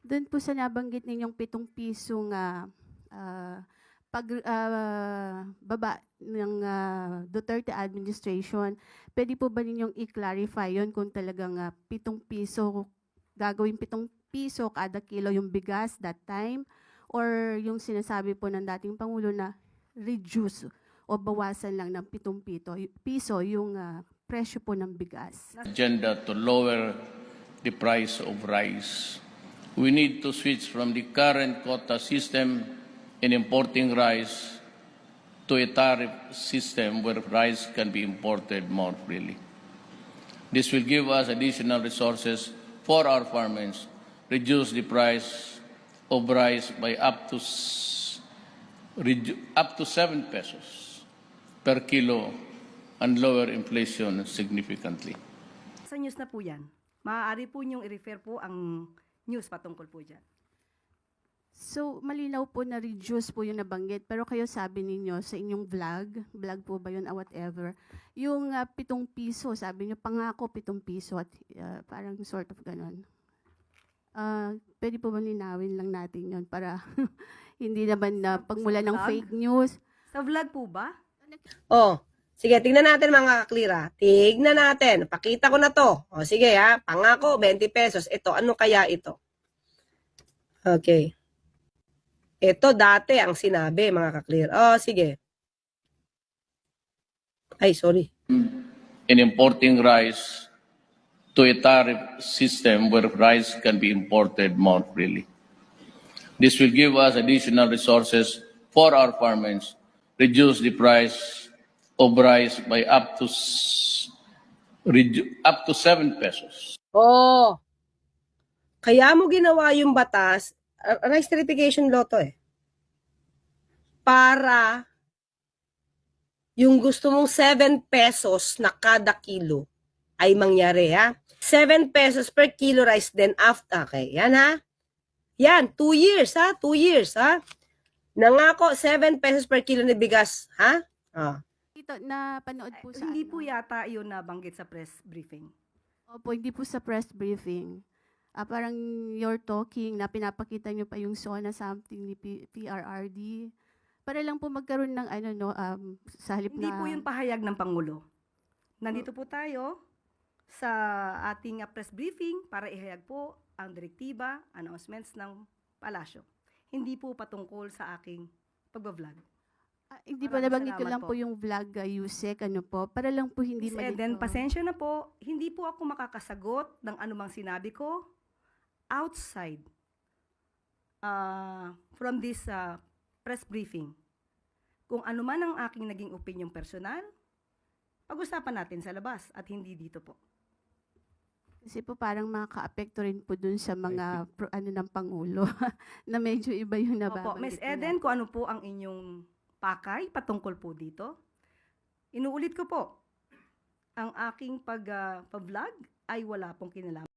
Do'n po sa nabanggit ninyong 7 pisong baba ng Duterte administration, puwede po ba ninyong i-clarify 'yun kung talagang 7 piso, gagawing 7 piso kada kilo yung bigas that time, or yung sinasabi po ng dating Pangulo na reduce o bawasan lang ng 7 piso yung presyo po ng bigas? Agenda to lower the price of rice. We need to switch from the current quota system in importing rice to a tariff system where rice can be imported more freely. This will give us additional resources for our farmers, reduce the price of rice by up to 7 pesos per kilo and lower inflation significantly. Sa news na po yan. Maaari po niyong i-refer po ang news patungkol po dyan. So, malinaw po na reduce po yung nabanggit, pero kayo sabi ninyo sa inyong vlog po ba yun, whatever, yung 7 piso, sabi niyo pangako 7 piso at parang sort of ganon. Pwede po ba linawin lang natin yun para hindi naman na pagmula ng vlog? fake news? Sa vlog po ba? Oh, sige, tingnan natin mga kaklira. Tignan natin. Pakita ko na to. O, sige ha. Pangako, 20 pesos. Ito, ano kaya ito? Okay. Ito dati ang sinabi, mga kaklir. Oh, sige. Ay, sorry. In importing rice to a tariff system where rice can be imported more freely. This will give us additional resources for our farmers, reduce the price of rice by up to 7 pesos. Oh. Kaya mo ginawa yung batas, rice certification law to eh. Para yung gusto mong 7 pesos na kada kilo ay mangyari ha. 7 pesos per kilo rice then after. Okay, yan ha. Yan, 2 years ha. 2 years ha. Nangako 7 pesos per kilo na bigas ha. Ah. Ito, napanood po sa Hindi ano? po yata yun nabanggit sa press briefing. Opo, hindi po sa press briefing. Parang you're talking na pinapakita nyo pa yung SONA something ni PRRD. Para lang po magkaroon ng sa halip Hindi na... po yun pahayag ng Pangulo. Nandito po tayo sa ating press briefing para ihayag po ang direktiba, announcements ng palasyo. Hindi po patungkol sa aking pagbablog. Hindi po, Maraming nabanggit ko salamat lang po. po yung vlog, Yusek, para lang po hindi Miss malito. Eden, pasensya na po, hindi po ako makakasagot ng anumang sinabi ko outside from this press briefing. Kung ano man ang aking naging opinion personal, pag-usapan natin sa labas at hindi dito po. Kasi po parang makaka-apekto rin po dun sa mga ng Pangulo na medyo iba yung Opo, nababanggit Miss nila. Eden, kung ano po ang inyong pakay patungkol po dito, inuulit ko po, ang aking pag-vlog ay wala pong kinalaman.